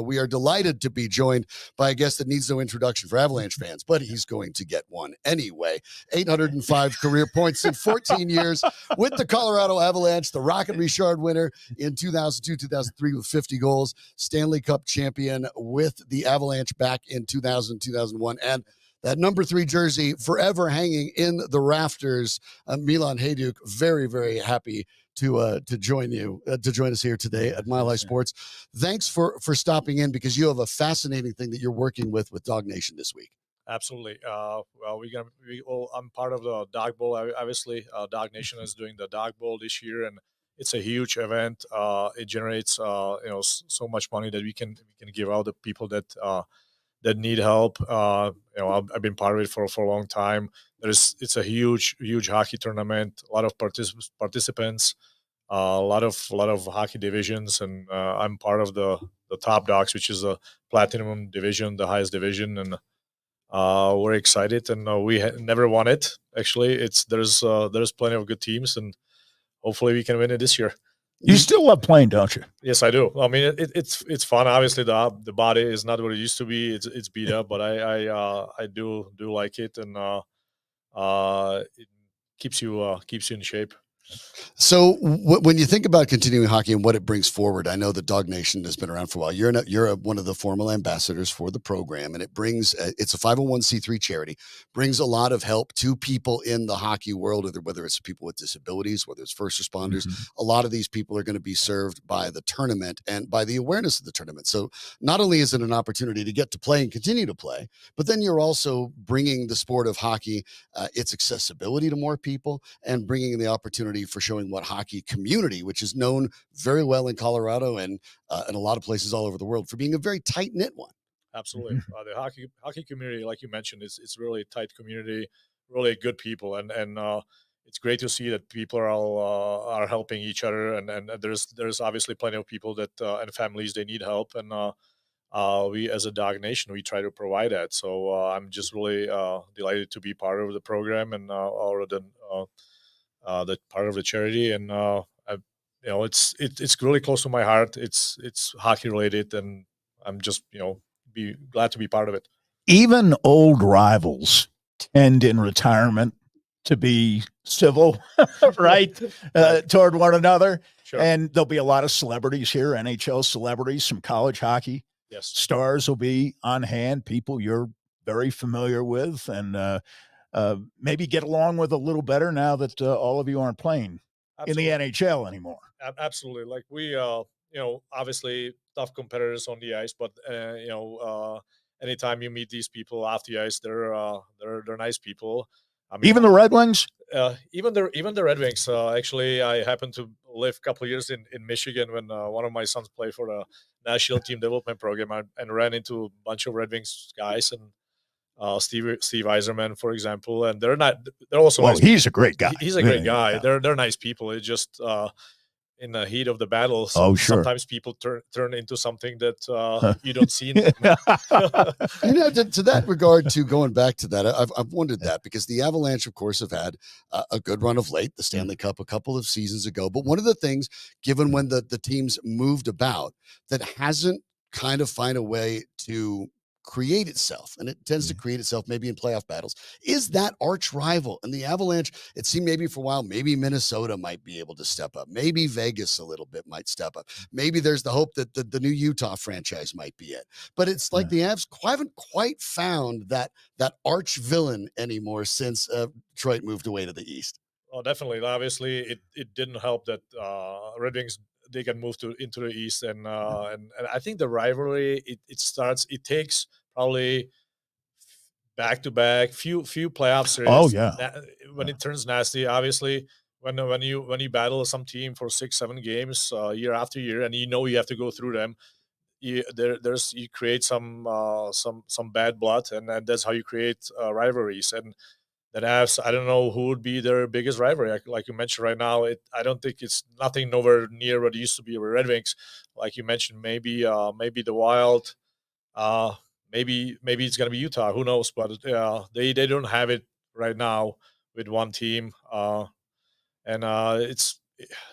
We are delighted to be joined by a guest that needs no introduction for Avalanche fans, but he's going to get one anyway. 805 career points in 14 years with the Colorado Avalanche, the Rocket Richard winner in 2002-2003 with 50 goals, Stanley Cup champion with the Avalanche back in 2000-2001, and that number 3 jersey forever hanging in the rafters. Milan Hejduk, very, very happy to join us here today at Mile High Sports. Thanks for stopping in, because you have a fascinating thing that you're working with Dog Nation this week. Absolutely. Well, I'm part of the Dog Bowl. Obviously, Dog Nation is doing the Dog Bowl this year, and it's a huge event. It generates so much money that we can give out to people that need help. I've been part of it for a long time. It's a huge hockey tournament. A lot of participants, a lot of hockey divisions, and I'm part of the Top Dogs, which is a platinum division, the highest division, and we're excited. And we never won it. Actually, there's plenty of good teams, and hopefully we can win it this year. You still love playing, don't you? Yes, I do. I mean, it's fun. Obviously, the body is not what it used to be. It's beat up, but I do like it, and it keeps you in shape. So when you think about continuing hockey and what it brings forward, I know that Dog Nation has been around for a while. You're one of the formal ambassadors for the program, and it's a 501c3 charity, brings a lot of help to people in the hockey world, whether it's people with disabilities, whether it's first responders. A lot of these people are going to be served by the tournament and by the awareness of the tournament. So not only is it an opportunity to get to play and continue to play, but then you're also bringing the sport of hockey, its accessibility to more people, and bringing the opportunity for showing what hockey community, which is known very well in Colorado and in a lot of places all over the world for being a very tight-knit one. Absolutely. The hockey community, like you mentioned, it's really a tight community, really good people, and it's great to see that people are helping each other, and there's obviously plenty of people that and families, they need help, and we as a Dog Nation, we try to provide that. So I'm just really delighted to be part of the program and or the part of the charity, and it's really close to my heart. It's hockey related, and I'm just be glad to be part of it. Even old rivals tend in retirement to be civil, right, toward one another. Sure. And there'll be a lot of celebrities here, NHL celebrities, some college hockey. Yes. Stars will be on hand, people you're very familiar with, and maybe get along with a little better now that all of you aren't playing Absolutely. in the NHL anymore. Absolutely. Like we, obviously tough competitors on the ice, but anytime you meet these people off the ice, they're nice people. I mean, even the Red Wings. Even the Red Wings. Actually, I happened to live a couple of years in Michigan when one of my sons played for the national team development program, and ran into a bunch of Red Wings guys, and Steve Yzerman, for example, and they're also. Well, nice he's a great guy. He's a great guy. Yeah. They're nice people. It's just in the heat of the battle, sure. Sometimes people turn into something that you don't see. To that regard, to going back to that, I've wondered that, because the Avalanche, of course, have had a good run of late, the Stanley Cup a couple of seasons ago. But one of the things, given when the teams moved about, that hasn't kind of find a way to create itself, and it tends to create itself maybe in playoff battles, is that arch rival. And the Avalanche, it seemed maybe for a while, maybe Minnesota might be able to step up, maybe Vegas a little bit might step up, maybe there's the hope that the new Utah franchise might be it, but it's like the Avs haven't quite found that arch villain anymore since Detroit moved away to the East. Well, definitely. Obviously, it didn't help that Red Wings, they can move into the East, and I think the rivalry it takes probably back to back few playoff series. Oh yeah, when it turns nasty, obviously when you battle some team for 6-7 games year after year, and you have to go through them. You create some bad blood, and that's how you create rivalries. And that Avs, I don't know who would be their biggest rivalry. Like you mentioned right now, I don't think it's nothing nowhere near what it used to be with Red Wings. Like you mentioned, maybe the Wild, maybe it's gonna be Utah. Who knows? But they don't have it right now with one team, and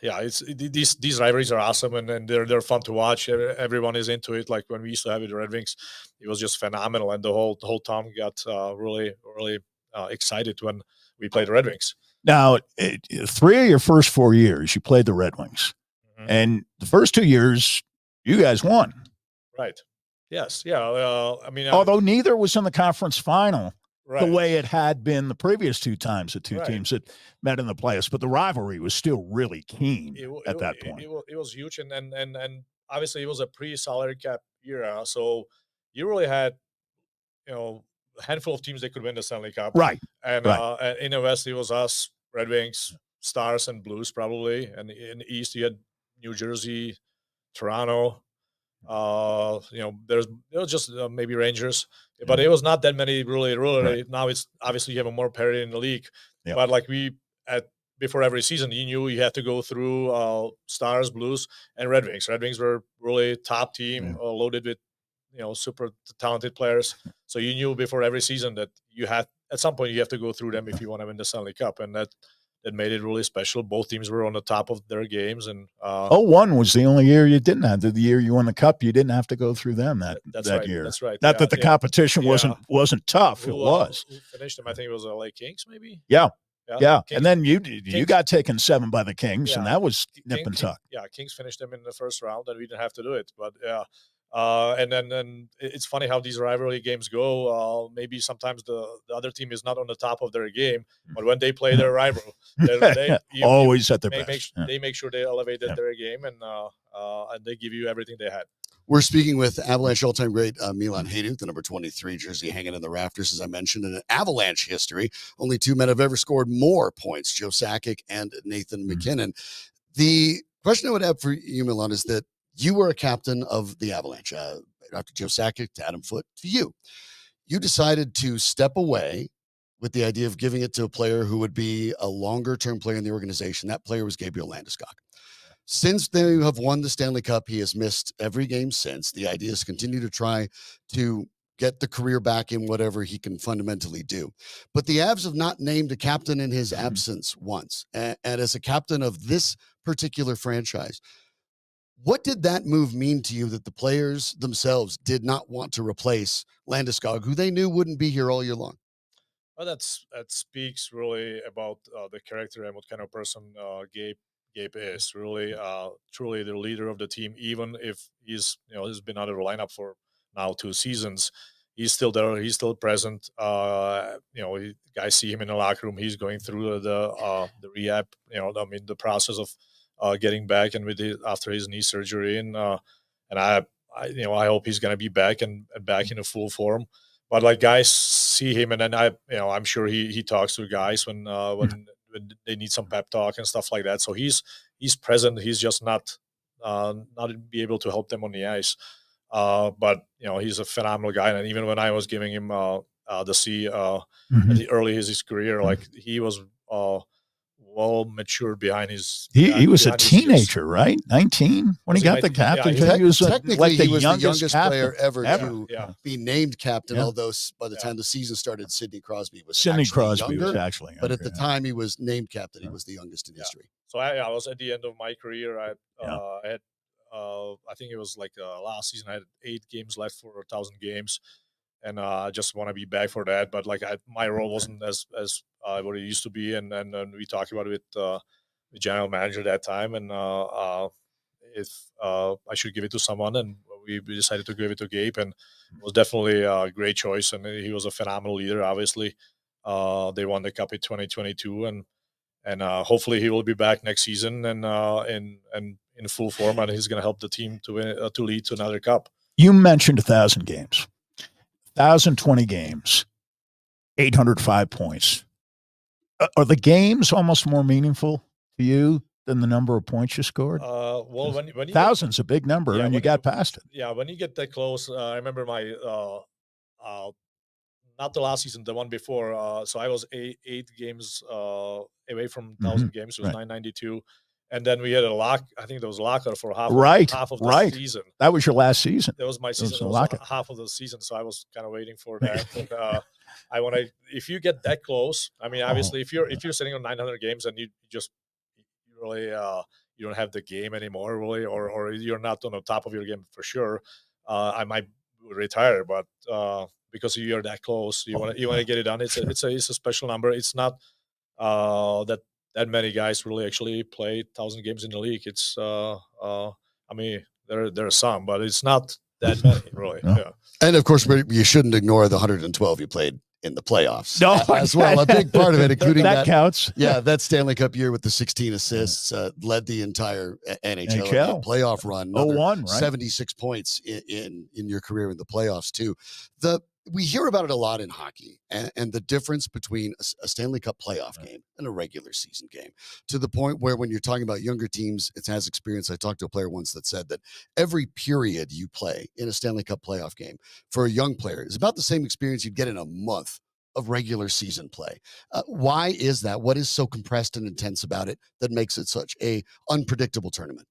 Yeah, these rivalries are awesome, and they're fun to watch. Everyone is into it. Like when we used to have it, the Red Wings, it was just phenomenal, and the whole town got really excited when we played the Red Wings. Now, 3 of your first 4 years, you played the Red Wings, and the first 2 years, you guys won. Right. Yes. Yeah. I mean, although neither was in the conference final. Right. The way it had been the previous 2 times, the two Right. teams that met in the playoffs, but the rivalry was still really keen at that point. It was huge, and obviously it was a pre-salary cap era, so you really had a handful of teams that could win the Stanley Cup, right? And right. In the West it was us, Red Wings, Stars, and Blues probably, and in the East you had New Jersey, Toronto. There was just maybe Rangers, but it was not that many really. Right. Now it's obviously you have a more parity in the league, but like before every season, you knew you had to go through Stars, Blues, and Red Wings. Red Wings were really top team, loaded with super talented players. So you knew before every season that you had at some point you have to go through them if you want to win the Stanley Cup, and that made it really special. Both teams were on the top of their games, and 01 was the only year you didn't have. The year you won the cup, you didn't have to go through them that right, year. That's right. Not that the competition wasn't tough. It was. Who finished them? I think it was LA Kings, maybe. Yeah. Kings, and then you got taken 7 by the Kings, and that was nip and tuck. Kings finished them in the first round, and we didn't have to do it. But and then it's funny how these rivalry games go. Maybe sometimes the other team is not on the top of their game, but when they play their rival, they always at their best. They make sure they elevated their game, and they give you everything they had. We're speaking with Avalanche all-time great Milan Hejduk, the number 23 jersey hanging in the rafters, as I mentioned. In an Avalanche history, only 2 men have ever scored more points, Joe Sakic and Nathan MacKinnon. The question I would have for you, Milan, is that you were a captain of the Avalanche. After Joe Sakic to Adam Foote to you. You decided to step away with the idea of giving it to a player who would be a longer-term player in the organization. That player was Gabe Landeskog. Since they have won the Stanley Cup, he has missed every game since. The idea is to continue to try to get the career back in whatever he can fundamentally do. But the Avs have not named a captain in his absence once. And as a captain of this particular franchise, what did that move mean to you that the players themselves did not want to replace Landeskog, who they knew wouldn't be here all year long? Well, that speaks really about the character and what kind of person Gabe is. Really, truly the leader of the team. Even if he's been out of the lineup for now 2 seasons, he's still there. He's still present. Guys see him in the locker room. He's going through the rehab. The process of getting back and after his knee surgery, and I hope he's going to be back and back in a full form. But like guys see him, and then I'm sure he talks to guys when they need some pep talk and stuff like that. So he's present. He's just not be able to help them on the ice. But he's a phenomenal guy. And even when I was giving him the C early in his career, like he was well matured behind his. He was a teenager, right? 19 when he got the captain. Yeah, he was technically the youngest player ever to be named captain. Although by the time the season started, Sidney Crosby was younger, but at the time he was named captain. He was the youngest in history. So I was at the end of my career. I had I think it was like last season. I had 8 games left for 1,000 games. And I just want to be back for that. But like my role wasn't as what it used to be, and we talked about it with the general manager at that time, and if I should give it to someone, and we decided to give it to Gabe, and it was definitely a great choice, and he was a phenomenal leader. Obviously, they won the cup in 2022, and hopefully he will be back next season and in full form, and he's going to help the team to win, to lead to another cup. You mentioned 1,000 games. 1,020 games, 805 points. Are the games almost more meaningful to you than the number of points you scored? Well, when you 1,000's a big number, and you got past it. Yeah, when you get that close, I remember my not the last season, the one before. So I was eight games away from 1,000 games. It was 992. And then we had a lock. I think there was a lockout for half of the season. That was your last season. That was my season. It was half of the season, so I was kind of waiting for that. And, I want to. If you get that close, I mean, obviously, if you're sitting on 900 games and you're really you don't have the game anymore, really, or you're not on the top of your game for sure, I might retire. But because you're that close, you want to get it done. It's a special number. It's not that many guys really actually play 1,000 games in the league. It's I mean, there are some, but it's not that many, really. No. Yeah. And of course, you shouldn't ignore the 112 you played in the playoffs as No. well. A big part of it, including that counts. Yeah, that Stanley Cup year with the 16 assists led the entire NHL playoff run. 01, right? 76 points in your career in the playoffs too. We hear about it a lot in hockey, and the difference between a Stanley Cup playoff game and a regular season game, to the point where when you're talking about younger teams, it has experience. I talked to a player once that said that every period you play in a Stanley Cup playoff game for a young player is about the same experience you'd get in a month of regular season play. Why is that? What is so compressed and intense about it that makes it such a unpredictable tournament?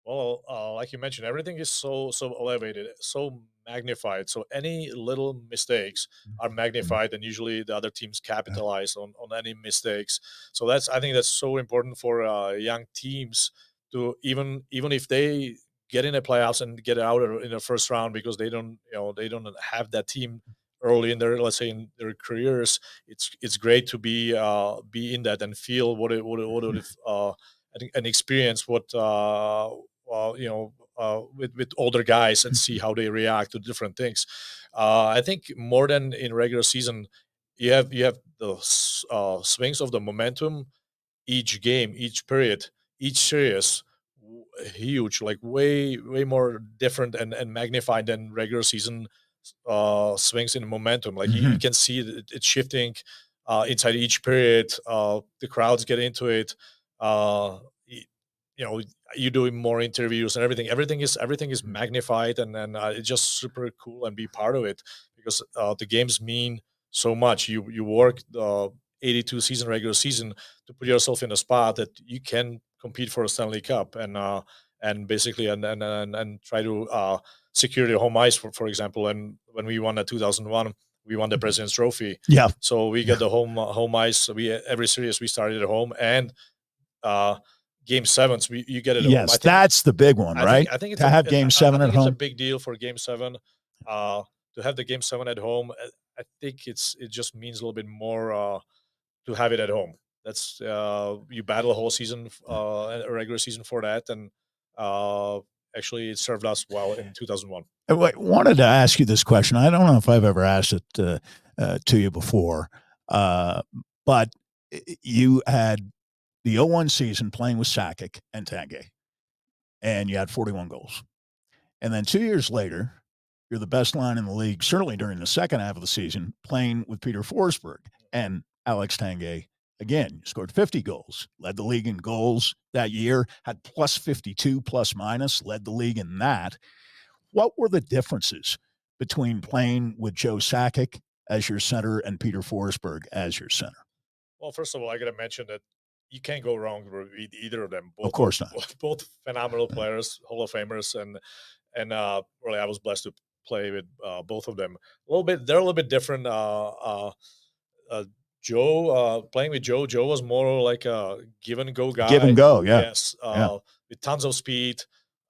Well, like you mentioned, everything is so elevated, so magnified. So any little mistakes are magnified, and usually the other teams capitalize on any mistakes. So I think that's so important for young teams to even if they get in the playoffs and get out in the first round because they don't have that team early in their, let's say, in their careers. It's great to be in that and feel what it and experience what with older guys and see how they react to different things. I think more than in regular season, you have the swings of the momentum each game, each period, each series. Huge, like way more different and magnified than regular season swings in momentum. Like you can see it shifting inside each period. The crowds get into it. You're doing more interviews and everything is magnified, and it's just super cool and be part of it, because the games mean so much. You work 82 season regular season to put yourself in a spot that you can compete for a Stanley Cup and basically and try to secure the home ice, for example. And when we won the 2001, we won the President's Trophy. Yeah. So we got the home ice. So every series we started at home, and Game 7s, you get it. Yes, that's the big one, right? I think it's to have Game 7 at home. It's a big deal for Game 7. To have the Game 7 at home, I think it just means a little bit more to have it at home. That's you battle a whole season, a regular season for that, and actually it served us well in 2001. I wanted to ask you this question. I don't know if I've ever asked it to you before, but you had the 01 season playing with Sakic and Tanguay, and you had 41 goals. And then 2 years later, you're the best line in the league, certainly during the second half of the season, playing with Peter Forsberg and Alex Tanguay. Again, you scored 50 goals, led the league in goals that year, had plus 52, plus minus, led the league in that. What were the differences between playing with Joe Sakic as your center and Peter Forsberg as your center? Well, first of all, I got to mention that you can't go wrong with either of them. Of course not. Both phenomenal players, Hall of Famers, and really, I was blessed to play with both of them. They're a little bit different. Joe, playing with Joe was more like a give and go guy. Give and go, yeah. Yes, with tons of speed.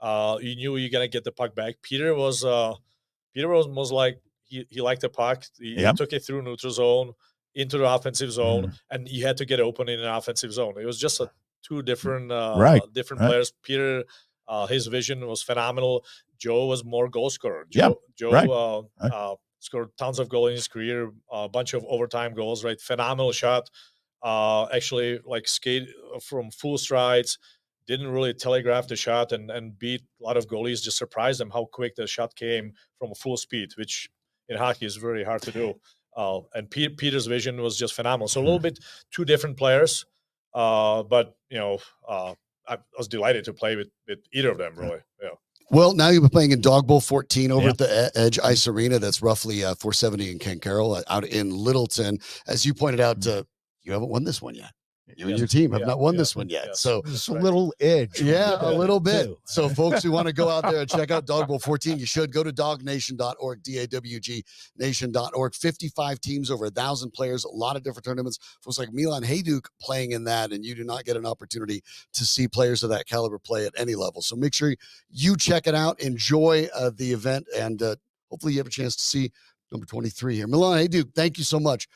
You knew you're gonna get the puck back. Peter was like he liked the puck. He took it through neutral zone into the offensive zone, and you had to get open in an offensive zone. It was just two different players. Peter, his vision was phenomenal. Joe was more goal scorer. Joe scored tons of goals in his career, a bunch of overtime goals, right? Phenomenal shot. Actually, like skate from full strides, didn't really telegraph the shot and beat a lot of goalies, just surprised them how quick the shot came from a full speed, which in hockey is very hard to do. And Peter's vision was just phenomenal. So a little bit two different players, but I was delighted to play with either of them, really. Yeah. Well, now you've been playing in Dog Bowl 14 over at the Edge Ice Arena. That's roughly 470 in Ken Carroll out in Littleton. As you pointed out, you haven't won this one yet. You and your team have not won this one yet. Yes, So There's a little edge. yeah, a little bit. Too. So folks who want to go out there and check out Dog Bowl 14, you should go to dognation.org, DAWGnation.org. 55 teams, over 1,000 players, a lot of different tournaments. Folks like Milan Hejduk playing in that, and you do not get an opportunity to see players of that caliber play at any level. So make sure you check it out, enjoy the event, and hopefully you have a chance to see number 23 here. Milan Hejduk, thank you so much